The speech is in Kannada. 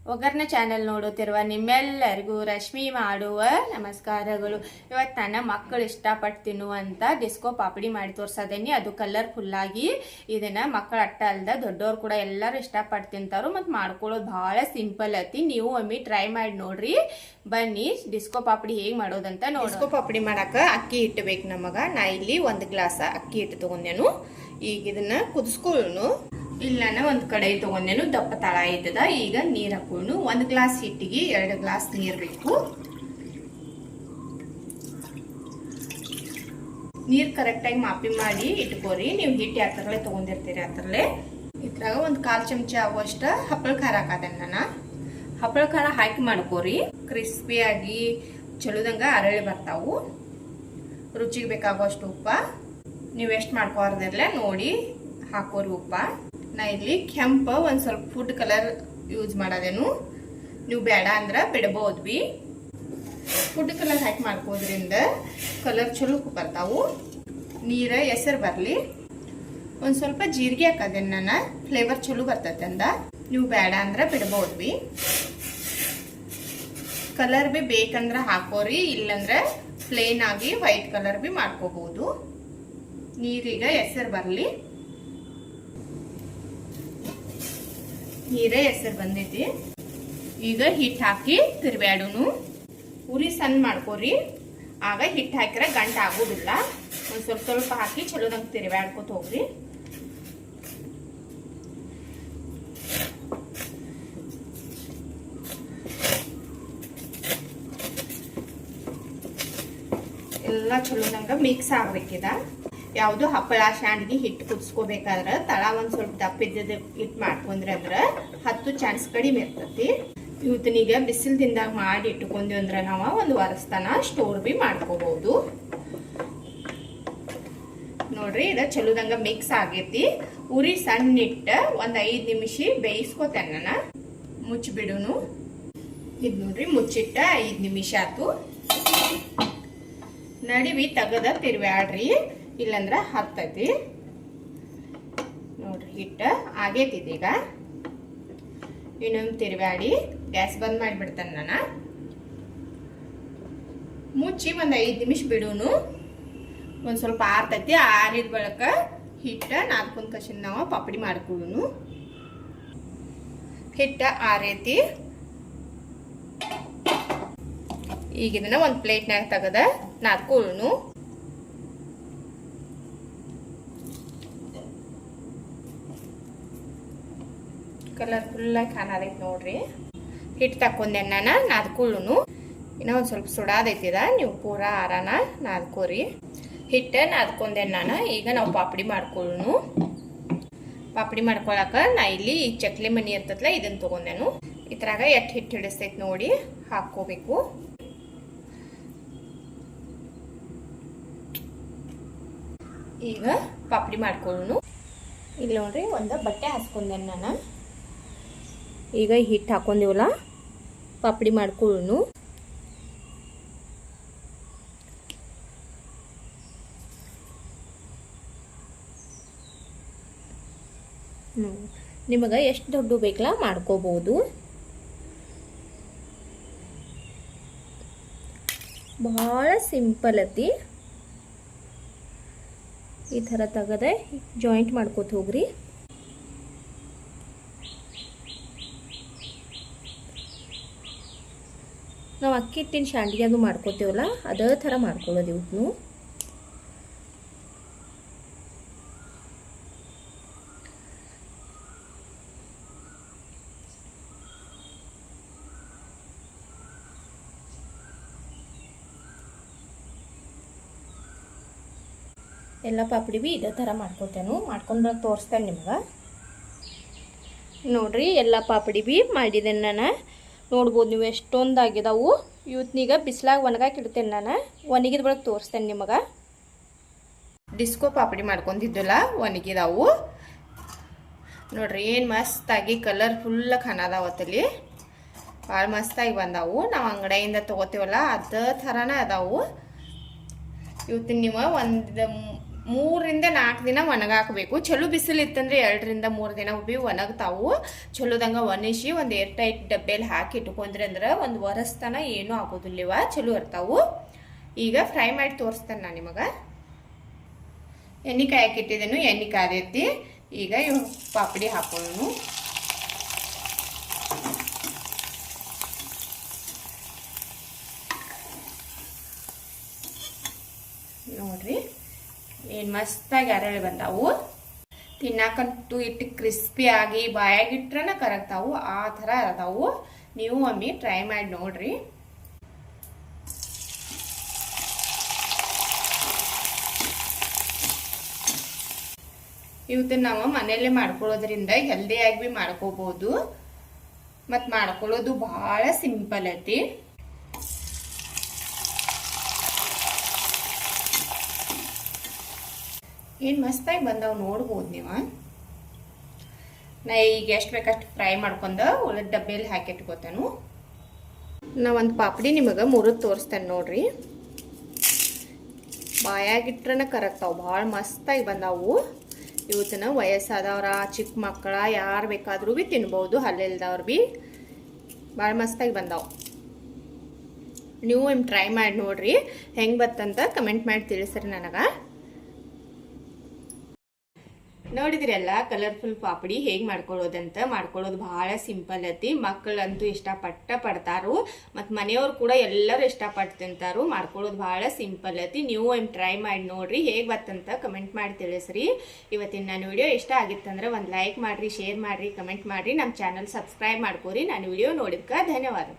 ಒಗ್ಗರ್ನ ಚಾನೆಲ್ ನೋಡುತ್ತಿರುವ ನಿಮ್ಮೆಲ್ಲರಿಗೂ ರಶ್ಮಿ ಮಾಡುವ ನಮಸ್ಕಾರಗಳು. ಇವತ್ತು ನನ್ನ ಮಕ್ಕಳು ಇಷ್ಟಪಟ್ಟು ತಿನ್ನುವಂತ ಡಿಸ್ಕೋ ಪಾಪಡಿ ಮಾಡಿ ತೋರ್ಸದೇನಿ. ಅದು ಕಲರ್ಫುಲ್ ಆಗಿ ಇದನ್ನ ಮಕ್ಕಳು ಅಟ್ಟ ಅಲ್ದ ದೊಡ್ಡವ್ರು ಕೂಡ ಎಲ್ಲರೂ ಇಷ್ಟಪಟ್ಟು ತಿಂತಾರು ಮತ್ತು ಮಾಡ್ಕೊಳ್ಳೋದು ಬಹಳ ಸಿಂಪಲ್ ಐತಿ. ನೀವು ಒಮ್ಮೆ ಟ್ರೈ ಮಾಡಿ ನೋಡ್ರಿ. ಬನ್ನಿ ಡಿಸ್ಕೋ ಪಾಪಡಿ ಹೇಗೆ ಮಾಡೋದಂತ ನೋಡಿ. ಡಿಸ್ಕೋ ಪಾಪಡಿ ಮಾಡಾಕ ಅಕ್ಕಿ ಹಿಟ್ಟು ಬೇಕು ನಮಗ. ನಾ ಇಲ್ಲಿ 1 ಗ್ಲಾಸ್ ಅಕ್ಕಿ ಹಿಟ್ಟು ತಗೊಂಡೇನು. ಈಗ ಇದನ್ನ ಕುದಿಸ್ಕೊಳ್ಳೋನು. ಇಲ್ಲಿ ನಾನು ಒಂದು ಕಡಾಯಿ ತಗೊಂಡೇನು, ದಪ್ಪ ತಳ ಇದ್ದದ. ಈಗ ನೀರು ಹಾಕೋನು. 1 ಗ್ಲಾಸ್ ಹಿಟ್ಟಿಗೆ 2 ಗ್ಲಾಸ್ ನೀರು ಬೇಕು. ನೀರು ಕರೆಕ್ಟಾಗಿ ಮಾಪಿ ಮಾಡಿ ಇಟ್ಕೋರಿ. ನೀವು ಹಿಟ್ಟು ಯಾವ ಥರಲೆ ತಗೊಂಡಿರ್ತೀರಿ ಆ ಥರಲೆ. ಇದ್ರಾಗ 1/4 ಚಮಚ ಆಗುವಷ್ಟ ಹಪ್ಪಳ ಖಾರ ಹಾಕದೇನೆ ನಾನು. ಹಪ್ಪಳ ಖಾರ ಹಾಕಿ ಮಾಡ್ಕೋರಿ. ಕ್ರಿಸ್ಪಿಯಾಗಿ ಚಲೋದಂಗ ಅರಳಿ ಬರ್ತಾವು. ರುಚಿಗೆ ಬೇಕಾಗುವಷ್ಟು ಉಪ್ಪ ನೀವು ಎಷ್ಟು ಮಾಡ್ಕೋರ್ದಿರ್ಲ ನೋಡಿ ಹಾಕೋರಿ ಉಪ್ಪ. ನಾ ಇಲ್ಲಿ ಕೆಂಪ ಒಂದು ಸ್ವಲ್ಪ ಫುಡ್ ಕಲರ್ ಯೂಸ್ ಮಾಡೋದೇನು. ನೀವು ಬೇಡ ಅಂದ್ರೆ ಬಿಡಬಹುದ್ವಿ. ಫುಡ್ ಕಲರ್ ಹಾಕಿ ಮಾಡ್ಕೋದ್ರಿಂದ ಕಲರ್ ಚಲೋ ಬರ್ತಾವು. ನೀರ ಹೆಸರು ಬರಲಿ. ಒಂದು ಸ್ವಲ್ಪ ಜೀರಿಗೆ ಹಾಕೋದೇನು ನಾನು, ಫ್ಲೇವರ್ ಚಲೋ ಬರ್ತೈತೆ ಅಂದ. ನೀವು ಬೇಡ ಅಂದ್ರೆ ಬಿಡಬಹುದ್ವಿ. ಕಲರ್ ಬಿ ಬೇಕಂದ್ರೆ ಹಾಕೋರಿ, ಇಲ್ಲಂದ್ರೆ ಪ್ಲೇನ್ ಆಗಿ ವೈಟ್ ಕಲರ್ ಬಿ ಮಾಡ್ಕೋಬಹುದು. ನೀರೀಗ ಹೆಸರು ಬರಲಿ. ನೀರೇ ಹೆಸರು ಬಂದೈತಿ. ಈಗ ಹಿಟ್ಟು ಹಾಕಿ ತಿರ್ಬ್ಯಾಡುನು. ಉರಿ ಸಣ್ಣ ಮಾಡ್ಕೋರಿ. ಆಗ ಹಿಟ್ಟು ಹಾಕಿದ್ರೆ ಗಂಟು ಆಗೋದಿಲ್ಲ. ಒಂದು ಸ್ವಲ್ಪ ಸ್ವಲ್ಪ ಹಾಕಿ ಚಲೋದಂಗೆ ತಿರ್ಬ್ಯಾಡ್ಕೊತ ಹೋಗ್ರಿ. ಎಲ್ಲ ಚಲೋದಂಗ ಮಿಕ್ಸ್ ಆಗ್ಬೇಕಿದ. ಯಾವುದು ಹಪ್ಪಳ ಶಾಂಡ್ಗಿ ಹಿಟ್ಟು ಕುದಿಸ್ಕೋಬೇಕಾದ್ರೆ ತಳ ಒಂದು ಸ್ವಲ್ಪ ದಪ್ಪ ಇದ್ದದ ಹಿಟ್ಟು ಮಾಡ್ಕೊಂಡ್ರೆ ಅಂದ್ರೆ 10 ಚಾನ್ಸ್ ಕಡಿಮೆ ಇರ್ತತಿ. ಇವತ್ತಿನೀಗ ಬಿಸಿಲ್ದಿಂದಾಗ ಮಾಡಿ ಇಟ್ಕೊಂಡ್ವಿ ಅಂದ್ರೆ ನಾವು 1 ವಾರಸ್ತನ ಸ್ಟೋರ್ ಬಿ ಮಾಡ್ಕೋಬಹುದು. ನೋಡ್ರಿ, ಇದ ಚಲೋದಂಗ ಮಿಕ್ಸ್ ಆಗೈತಿ. ಉರಿ ಸಣ್ಣ ಇಟ್ಟ 5 ನಿಮಿಷ ಬೇಯಿಸ್ಕೋತೇನೆ ನಾನು. ಮುಚ್ಚಿಬಿಡುನು. ಇದು ನೋಡ್ರಿ, ಮುಚ್ಚಿಟ್ಟ 5 ನಿಮಿಷ ಆತು. ನಡಿವಿ ತಗದ ತಿರ್ವ್ಯಾಡ್ರಿ, ಇಲ್ಲಂದ್ರ ಹತ್ತೈತಿ. ನೋಡ್ರಿ, ಹಿಟ್ಟ ಆಗೈತಿ. ಈಗ ಇನ್ನೊಂದು ತಿರ್ವ್ಯಾಡಿ ಗ್ಯಾಸ್ ಬಂದ್ ಮಾಡಿಬಿಡ್ತೇನೆ ನಾನು. ಮುಚ್ಚಿ 5 ನಿಮಿಷ ಬಿಡುನು. ಒಂದು ಸ್ವಲ್ಪ ಆರ್ತೈತಿ. ಆರಿದ ಬಳಿಕ ಹಿಟ್ಟ ನಾದ್ಕೊಂಡ್ ಕಸಿನ ನಾವು ಪಾಪಡಿ ಮಾಡ್ಕೊಳ್ಳೋನು. ಹಿಟ್ಟ ಆರೈತಿ. ಈಗ ಇದನ್ನ ಒಂದು ಪ್ಲೇಟ್ನಾಗ ತೆಗದ ನಾದ್ಕೊಳ್ಳೋನು. ಕಲರ್ಫುಲ್ ಆಗಿ ಕಾಣದೈತಿ ನೋಡ್ರಿ. ಹಿಟ್ಟು ತಕೊಂಡೆ ನಾನು ನಾದ್ಕೊಳ್ಳೋನು. ಇನ್ನೂ ಒಂದು ಸ್ವಲ್ಪ ಸುಡಾದೈತಿದ. ನೀವು ಪೂರಾ ಆರಾನ ನಾದ್ಕೋರಿ. ಹಿಟ್ಟ ನಾದ್ಕೊಂಡೆ ನಾನು. ಈಗ ನಾವು ಪಾಪಡಿ ಮಾಡ್ಕೊಳ್ಳೋನು. ಪಾಪಡಿ ಮಾಡ್ಕೊಳಕ ನಾ ಇಲ್ಲಿ ಈ ಚಕ್ಲಿ ಮನಿ ಇರ್ತೈತಲ್ಲ ಇದನ್ನ ತಗೊಂಡೆನು. ಇದ್ರಾಗ ಎಷ್ಟು ಹಿಟ್ಟು ಹಿಡಿಸ್ತೈತಿ ನೋಡಿ ಹಾಕೋಬೇಕು. ಈಗ ಪಾಪಡಿ ಮಾಡ್ಕೊಳ್ಳೋನು. ಇಲ್ಲಿ ನೋಡ್ರಿ, ಒಂದು ಬಟ್ಟೆ ಹಾಸ್ಕೊಂಡೆ ನಾನು. ಈಗ ಹಿಟ್ಟು ಹಾಕೊಂಡಿವಲ್ಲ, ಪಾಪಡಿ ಮಾಡ್ಕೊಳ್ಳೋನು. ನಿಮಗೆ ಎಷ್ಟು ದೊಡ್ಡ ಬೇಕಲ್ಲ ಮಾಡ್ಕೋಬಹುದು. ಬಹಳ ಸಿಂಪಲ್ ಐತಿ. ಈ ಥರ ತೆಗೆದ ಜಾಯಿಂಟ್ ಮಾಡ್ಕೋತ ಹೋಗ್ರಿ. ನಾವು ಅಕ್ಕಿ ಹಿಟ್ಟಿನ ಶಾಂಡ್ಗಿ ಅದು ಮಾಡ್ಕೋತೀವಲ್ಲ ಅದೇ ಥರ ಮಾಡ್ಕೊಳ್ಳೋದು ಇವತ್ತು. ಎಲ್ಲ ಪಾಪಡಿ ಬಿ ಇದೇ ಥರ ಮಾಡ್ಕೋತೇನು. ಮಾಡ್ಕೊಂಡು ತೋರಿಸ್ತೇನೆ ನಿಮ್ಗೆ. ನೋಡ್ರಿ, ಎಲ್ಲ ಪಾಪಡಿ ಬಿ ಮಾಡಿದ್ದೇನೆ ನಾನು. ನೋಡ್ಬೋದು ನೀವು ಎಷ್ಟೊಂದು ಆಗಿದಾವು. ಇವತ್ತಿನೀಗ ಬಿಸಿಲಾಗ ಒಣಗಾಕಿ ಇಡ್ತೇನೆ ನಾನು. ಒಣಗಿದ ಬಳಕ ತೋರಿಸ್ತೇನೆ ನಿಮಗೆ. ಡಿಸ್ಕೋ ಪಾಪಡಿ ಮಾಡ್ಕೊಂಡಿದ್ದಲ್ಲ ಒಣಗಿದಾವು ನೋಡ್ರಿ. ಏನು ಮಸ್ತಾಗಿ ಕಲರ್ಫುಲ್ ಕಾಣದಾವತ್ತಲ್ಲಿ. ಭಾಳ ಮಸ್ತಾಗಿ ಬಂದಾವು. ನಾವು ಅಂಗಡಿಯಿಂದ ತೊಗೋತೀವಲ್ಲ ಅದೇ ಥರನೇ ಅದಾವು. ಇವತ್ತಿನ ನೀವು ಒಂದು 3ರಿಂದ 4 ದಿನ ಒಣಗಾಕಬೇಕು. ಚಲೋ ಬಿಸಿಲು ಇತ್ತಂದ್ರೆ 2 ರಿಂದ 3 ದಿನ ಭೀ ಒಣಗ್ತಾವು. ಚಲೋದಂಗ ಒಣಗಿಸಿ ಒಂದು ಏರ್ ಟೈಟ್ ಡಬ್ಬೇಲಿ ಹಾಕಿ ಇಟ್ಕೊಂಡ್ರೆ ಅಂದ್ರೆ ಒಂದು ವರ್ಷತನ ಏನೂ ಆಗೋದಿಲ್ಲವ, ಚಲೋ ಇರ್ತಾವು. ಈಗ ಫ್ರೈ ಮಾಡಿ ತೋರಿಸ್ತೇನೆ ನಾನು ನಿಮಗೆ. ಎಣ್ಣೆ ಕಾಯಕ್ಕೆ ಇಟ್ಟಿದ್ದೇನು, ಎಣ್ಣೆ ಕಾದೈತಿ. ಈಗ ಇವು ಪಾಪಡಿ ಹಾಕೋಣ. ನೋಡ್ರಿ ಏನು ಮಸ್ತಾಗಿ ಅರಳಿ ಬಂದಾವು. ತಿನ್ನಾಕಂತೂ ಇಟ್ಟು ಕ್ರಿಸ್ಪಿ ಆಗಿ ಬಾಯಾಗಿಟ್ರನ ಕರಗ್ತಾವು, ಆ ಥರ ಇರ್ತಾವು. ನೀವು ಒಮ್ಮೆ ಟ್ರೈ ಮಾಡಿ ನೋಡ್ರಿ. ಇವತ್ತನ್ನ ನಾವು ಮನೆಯಲ್ಲೇ ಮಾಡ್ಕೊಳ್ಳೋದ್ರಿಂದ ಹೆಲ್ದಿಯಾಗಿ ಭೀ ಮಾಡ್ಕೋಬಹುದು. ಮತ್ತು ಮಾಡ್ಕೊಳ್ಳೋದು ಭಾಳ ಸಿಂಪಲ್ ಐತಿ. ಏನು ಮಸ್ತಾಗಿ ಬಂದವು ನೋಡ್ಬೋದು ನೀವು. ನಾ ಈಗ ಎಷ್ಟು ಬೇಕಷ್ಟು ಫ್ರೈ ಮಾಡ್ಕೊಂಡು ಒಳ್ಳೆ ಡಬ್ಬೇಲಿ ಹಾಕಿಟ್ಕೋತೇನು. ನಾ ಒಂದು ಪಾಪಡಿ ನಿಮಗೆ ಮುರಿದು ತೋರಿಸ್ತೇನೆ ನೋಡ್ರಿ. ಬಾಯಾಗಿಟ್ರನ ಕರಗ್ತಾವು, ಭಾಳ ಮಸ್ತಾಗಿ ಬಂದಾವು. ಇವತ್ತನ ವಯಸ್ಸಾದವ್ರ, ಚಿಕ್ಕ ಮಕ್ಕಳ, ಯಾರು ಬೇಕಾದ್ರೂ ಭೀ ತಿನ್ಬೋದು, ಹಲ್ಲಿಲ್ದವ್ರು ಭೀ. ಭಾಳ ಮಸ್ತಾಗಿ ಬಂದಾವು. ನೀವು ಟ್ರೈ ಮಾಡಿ ನೋಡ್ರಿ, ಹೆಂಗೆ ಬತ್ತಂತ ಕಮೆಂಟ್ ಮಾಡಿ ತಿಳಿಸ್ರಿ ನನಗೆ. ನೋಡಿದ್ರಲ್ಲ ಕಲರ್ಫುಲ್ ಪಾಪಡಿ ಹೇಗೆ ಮಾಡ್ಕೊಳ್ಳೋದಂತ. ಮಾಡ್ಕೊಳ್ಳೋದು ಭಾಳ ಸಿಂಪಲ್ ಐತಿ. ಮಕ್ಕಳಂತೂ ಇಷ್ಟಪಟ್ಟ ಪಡ್ತಾರು, ಮತ್ತು ಮನೆಯವ್ರು ಕೂಡ ಎಲ್ಲರೂ ಇಷ್ಟಪಟ್ಟು ತಿಂತಾರು. ಮಾಡ್ಕೊಳ್ಳೋದು ಭಾಳ ಸಿಂಪಲ್ ಐತಿ. ನೀವು ಟ್ರೈ ಮಾಡಿ ನೋಡ್ರಿ, ಹೇಗೆ ಬತ್ತಂತ ಕಮೆಂಟ್ ಮಾಡಿ ತಿಳಿಸ್ರಿ. ಇವತ್ತಿನ ನನ್ನ ವಿಡಿಯೋ ಇಷ್ಟ ಆಗಿತ್ತಂದ್ರೆ ಒಂದು ಲೈಕ್ ಮಾಡಿರಿ, ಶೇರ್ ಮಾಡಿರಿ, ಕಮೆಂಟ್ ಮಾಡಿರಿ. ನಮ್ಮ ಚಾನಲ್ ಸಬ್ಸ್ಕ್ರೈಬ್ ಮಾಡ್ಕೋರಿ. ನಾನು ವಿಡಿಯೋ ನೋಡಿದ್ಕೆ ಧನ್ಯವಾದ.